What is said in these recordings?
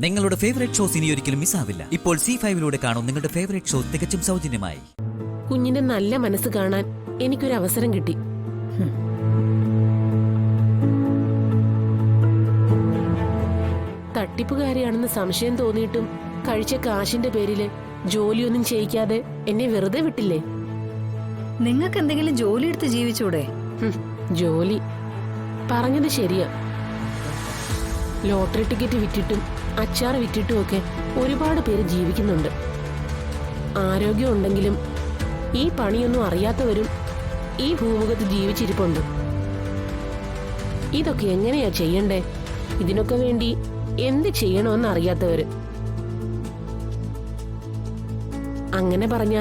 നിങ്ങളുടെ favourite shows ഇനി ഒരിക്കലും മിസ്സാവില്ല. ഇപ്പോൾ C5-ലൂടെ കാണും നിങ്ങളുടെ ഫേവറേറ്റ് ഷോ തികച്ചും സൗജന്യമായി. കുഞ്ഞിന്റെ നല്ല മനസ്സ് കാണാൻ എനിക്കൊരു അവസരം കിട്ടി. തട്ടിപ്പുകാരിയാണെന്ന് സംശയം തോന്നിയിട്ടും കഴിച്ച കാശിന്റെ പേരില് ജോലിയൊന്നും ചെയ്യിക്കാതെ എന്നെ വെറുതെ വിട്ടില്ലേ? നിങ്ങൾക്ക് എന്തെങ്കിലും ജോലി എടുത്ത് ജീവിച്ചൂടെ? ജോലി പറഞ്ഞത് ശരിയാ. ലോട്ടറി ടിക്കറ്റ് വിറ്റിട്ടും അച്ചാർ വിറ്റിട്ടും ഒക്കെ ഒരുപാട് പേര് ജീവിക്കുന്നുണ്ട്. ആരോഗ്യം ഉണ്ടെങ്കിലും ഈ പണിയൊന്നും അറിയാത്തവരും ഈ ഭൂമുഖത്ത് ജീവിച്ചിരിപ്പുണ്ട്. ഇതൊക്കെ എങ്ങനെയാ ചെയ്യണ്ടേ? ഇതിനൊക്കെ വേണ്ടി എന്ത് ചെയ്യണമെന്ന് അറിയാത്തവര്. അങ്ങനെ പറഞ്ഞ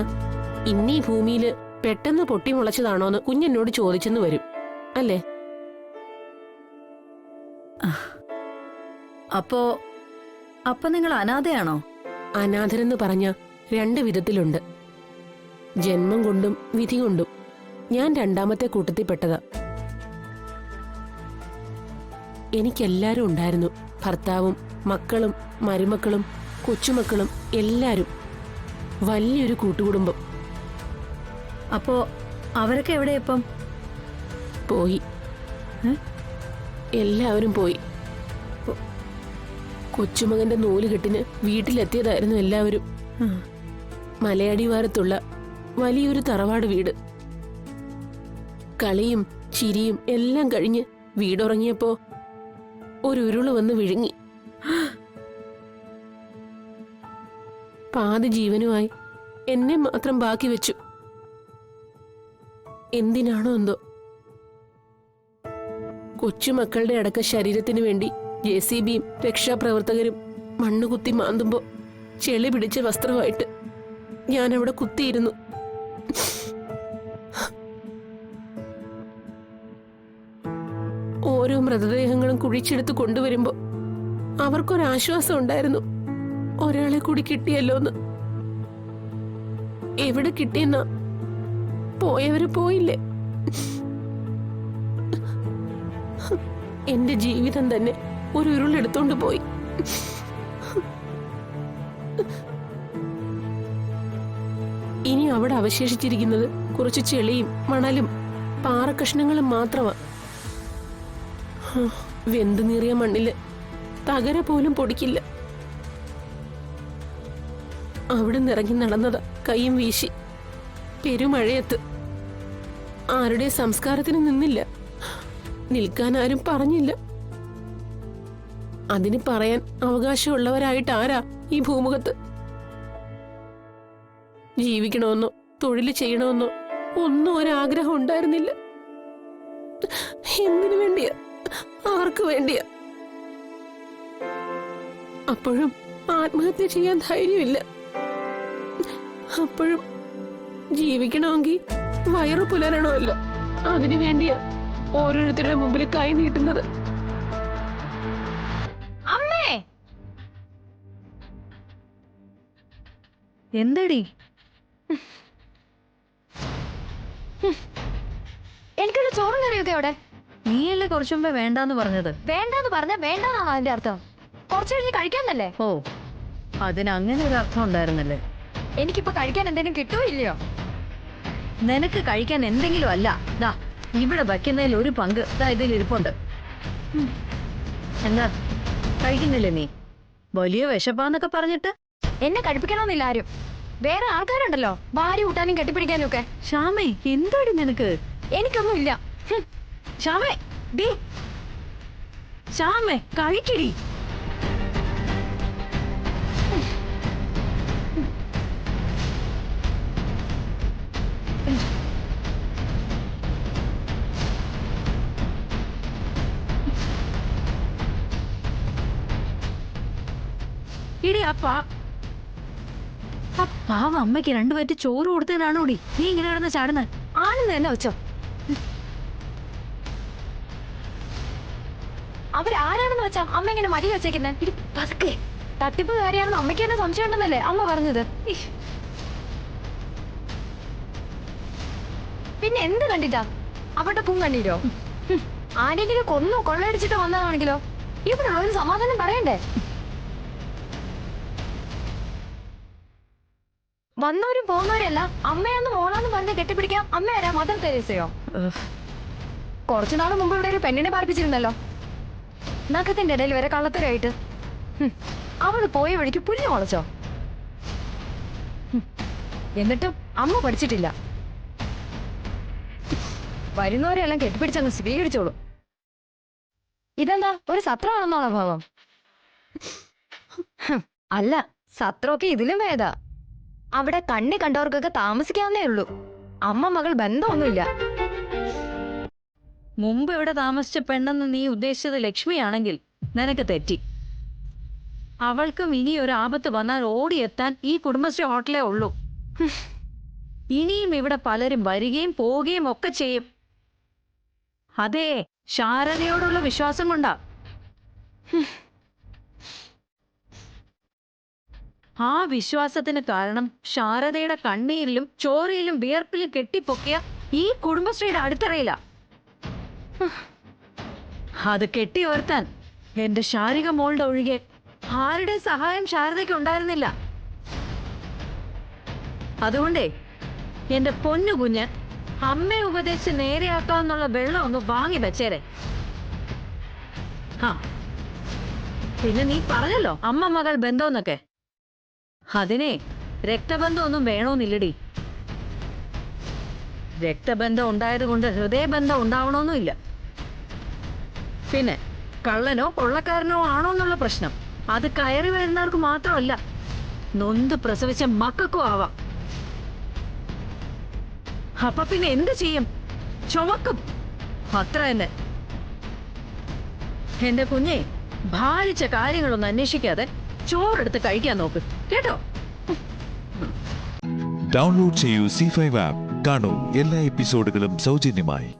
ഇന്നീ ഭൂമിയില് പെട്ടെന്ന് പൊട്ടിമുളച്ചതാണോന്ന് കുഞ്ഞെന്നോട് ചോദിച്ചെന്ന് വരും അല്ലേ? അപ്പൊ നിങ്ങൾ അനാഥയാണോ? അനാഥരെന്ന് പറഞ്ഞ രണ്ട് വിധത്തിലുണ്ട്. ജന്മം കൊണ്ടും വിധി കൊണ്ടും ഞാൻ രണ്ടാമത്തെ കൂട്ടത്തിൽപ്പെട്ടതാ. എനിക്കെല്ലാരും ഉണ്ടായിരുന്നു. ഭർത്താവും മക്കളും മരുമക്കളും കൊച്ചുമക്കളും എല്ലാരും. വലിയൊരു കൂട്ടുകുടുംബം. അപ്പോ അവരൊക്കെ എവിടെ ഇപ്പം? പോയി. എല്ലാവരും പോയി. കൊച്ചുമകന്റെ നൂലുകെട്ടിന് വീട്ടിലെത്തിയതായിരുന്നു എല്ലാവരും. മലയടിവാരത്തുള്ള വലിയൊരു തറവാട് വീട്. കളിയും ചിരിയും എല്ലാം കഴിഞ്ഞ് വീടുറങ്ങിയപ്പോ ഒരു ഉരുള് വന്ന് വിഴുങ്ങി. പാതി ജീവനുമായി എന്നെ മാത്രം ബാക്കി വെച്ചു. എന്തിനാണോ എന്തോ. കൊച്ചുമക്കളുടെ അടക്ക ശരീരത്തിനു വേണ്ടി JCBയും രക്ഷാപ്രവർത്തകരും മണ്ണുകുത്തി മാന്തുമ്പോ ചെളി പിടിച്ച വസ്ത്രമായിട്ട് ഞാൻ അവിടെ കുത്തിയിരുന്നു. ഓരോ മൃതദേഹങ്ങളും കുഴിച്ചെടുത്ത് കൊണ്ടുവരുമ്പോ അവർക്കൊരാശ്വാസം ഉണ്ടായിരുന്നു. ഒരാളെ കൂടി കിട്ടിയല്ലോന്ന്. എവിടെ കിട്ടിയെന്നാ? പോയവര് പോയില്ലേ? എന്റെ ജീവിതം തന്നെ ഒരു ഉരുളെടുത്തോണ്ട് പോയി. ഇനി അവിടെ അവശേഷിച്ചിരിക്കുന്നത് കുറച്ച് ചെളിയും മണലും പാറക്കഷ്ണങ്ങളും മാത്രമാ. വെന്തു നീറിയ മണ്ണില് തകര പോലും പൊടിക്കില്ല. അവിടെ നിറങ്ങി നടന്നതാ കൈയും വീശി. പെരുമഴയത്ത് ആരുടെ സംസ്കാരത്തിന് നിന്നില്ല. നിൽക്കാൻ ആരും പറഞ്ഞില്ല. അതിന് പറയാൻ അവകാശമുള്ളവരായിട്ട് ആരാ ഈ ഭൂമുഖത്ത്? ജീവിക്കണമെന്നോ തൊഴിൽ ചെയ്യണമെന്നോ ഒന്നും ഒരാഗ്രഹം ഉണ്ടായിരുന്നില്ല. എന്തിനു വേണ്ടിയാ? ആർക്ക് വേണ്ടിയാ? അപ്പോഴും ആത്മഹത്യ ചെയ്യാൻ ധൈര്യമില്ല. അപ്പോഴും ജീവിക്കണമെങ്കിൽ വയറു പുലരണമല്ലോ. അതിനു വേണ്ടിയാ ഓരോരുത്തരുടെ മുമ്പിൽ കൈ നീട്ടുന്നത്. അമ്മേ, എന്തടി? എനിക്കുള്ള ചോറും കറിയൊക്കെ അവിടെ. നീയല്ലേ കുറച്ചു മുമ്പേ വേണ്ടാന്ന് പറഞ്ഞത്? വേണ്ടാന്ന് പറഞ്ഞ വേണ്ടാന്നാണോ അതിന്റെ അർത്ഥം? കുറച്ചു കഴിഞ്ഞ് കഴിക്കാന്നല്ലേ? ഓ, അതിന് അങ്ങനെ ഒരു അർത്ഥം ഉണ്ടായിരുന്നല്ലേ? എനിക്കിപ്പോ കഴിക്കാൻ എന്തെങ്കിലും കിട്ടുമോ ഇല്ലയോ? നിനക്ക് കഴിക്കാൻ എന്തെങ്കിലും അല്ല, ദാ ഇവിടെ വയ്ക്കുന്നതിൽ ഒരു പങ്ക് ദാ ഇതിൽ ഇരിപ്പുണ്ട്. എന്താ കഴിക്കുന്നില്ലേ നീ? വലിയ വിശപ്പാന്നൊക്കെ പറഞ്ഞിട്ട് എന്നെ കഴിപ്പിക്കണമെന്നില്ല ആരും. വേറെ ആൾക്കാരുണ്ടല്ലോ ഭാര്യ കൂട്ടാനും കെട്ടിപ്പിടിക്കാനും ഒക്കെ. ശ്യാമേ, എന്താടി നിനക്ക്? എനിക്കൊന്നും ഇല്ല. ശ്യാമേ, ഡീ ശ്യാമേ, കഴിക്കടി. ഇടി ആ പാവം അമ്മയ്ക്ക് രണ്ടുപേറ്റ് ചോറ് കൊടുത്തതിനാണോടി നീ ഇങ്ങനെ കിടന്ന് ചാടുന്നത്? ആണെന്ന് തന്നെ വെച്ചോ. അവരാരാണെന്ന് വെച്ചാ അമ്മ ഇങ്ങനെ മടി വെച്ചേക്കുന്നേ? പതുക്കെ. തട്ടിപ്പുകാരിയാണെന്ന് അമ്മയ്ക്ക് തന്നെ സംശയം ഉണ്ടെന്നല്ലേ അമ്മ പറഞ്ഞത്? പിന്നെ എന്ത് കണ്ടിട്ടാ? അവരുടെ പൂം കണ്ടീരോ? ആരെങ്കിലും കൊന്നോ കൊള്ളയടിച്ചിട്ട് വന്നതാണെങ്കിലോ? ഇവിടെ ഒരു സമാധാനം പറയണ്ടേ? വന്നവരും പോകുന്നവരല്ല അമ്മയാന്ന് മോളാന്ന് പറഞ്ഞ് കെട്ടിപ്പിടിക്കാം. അമ്മ ആരാ, മദർ തെരേസയോ? കുറച്ചു നാൾ മുമ്പ് ഇവിടെ ഒരു പെണ്ണിനെ പാർപ്പിച്ചിരുന്നല്ലോ, നഖത്തിന്റെ ഇടയിൽ വരെ കള്ളത്തരായിട്ട്. അവള് പോയ വഴിക്ക് പുല്ല് മുളച്ചോ? എന്നിട്ടും അമ്മ പഠിച്ചിട്ടില്ല. വരുന്നവരെല്ലാം കെട്ടിപ്പിടിച്ചങ്ങ് സ്വീകരിച്ചോളൂ. ഇതെന്താ ഒരു സത്രമാണെന്നാണോ ഭാവം? അല്ല, സത്രമൊക്കെ ഇതിലും ഭേദാ. അവിടെ കണ്ണി കണ്ടവർക്കൊക്കെ താമസിക്കാവുന്നേ ഉള്ളൂ. അമ്മ മകൾ ബന്ധമൊന്നുമില്ല. മുമ്പ് ഇവിടെ താമസിച്ച പെണ്ണെന്ന് നീ ഉദ്ദേശിച്ചത് ലക്ഷ്മിയാണെങ്കിൽ നിനക്ക് തെറ്റി. അവൾക്കും ഇനി ഒരു ആപത്ത് വന്നാൽ ഓടിയെത്താൻ ഈ കുടുംബശ്രീ ഹോട്ടലേ ഉള്ളൂ. ഇനിയും ഇവിടെ പലരും വരികയും പോവുകയും ഒക്കെ ചെയ്യും. അതേ, ശാരദയോടുള്ള വിശ്വാസം കൊണ്ടാ. ആ വിശ്വാസത്തിന് കാരണം ശാരദയുടെ കണ്ണീരിലും ചോരയിലും വിയർപ്പിലും കെട്ടിപ്പൊക്കിയ ഈ കുടുംബശ്രീയുടെ അടിത്തറയില. അത് കെട്ടിയോർത്താൻ എന്റെ ശാരിക മോളുടെ ഒഴികെ ആരുടെ സഹായം ശാരദയ്ക്ക് ഉണ്ടായിരുന്നില്ല. അതുകൊണ്ടേ എന്റെ പൊന്നു കുഞ്ഞ്, അമ്മയെ ഉപദേശിച്ച് നേരെയാക്കാന്നുള്ള വെള്ളം ഒന്ന് വാങ്ങി വെച്ചേരെ. പിന്നെ നീ പറഞ്ഞല്ലോ അമ്മ മകൾ ബന്ധമെന്നൊക്കെ. അതിനെ രക്തബന്ധമൊന്നും വേണമെന്നില്ലടി. രക്തബന്ധം ഉണ്ടായത് കൊണ്ട് ഹൃദയബന്ധം ഉണ്ടാവണമെന്നുമില്ല. പിന്നെ കള്ളനോ കൊള്ളക്കാരനോ ആണോ എന്നുള്ള പ്രശ്നം അത് കയറി വരുന്നവർക്ക് മാത്രമല്ല, നൊന്ത് പ്രസവിച്ച മക്കൾക്കും ആവാം. അപ്പൊ പിന്നെ എന്ത് ചെയ്യും? ചുമക്കും, അത്ര തന്നെ. എന്റെ കുഞ്ഞെ, ഭാരിച്ച കാര്യങ്ങളൊന്നും അന്വേഷിക്കാതെ ചോറെടുത്ത് കഴിക്കാൻ നോക്ക്, കേട്ടോ? ഡൗൺലോഡ് ചെയ്യൂ C5 ആപ്പ്. കാണൂ എല്ലാ എപ്പിസോഡുകളും സൗജന്യമായി.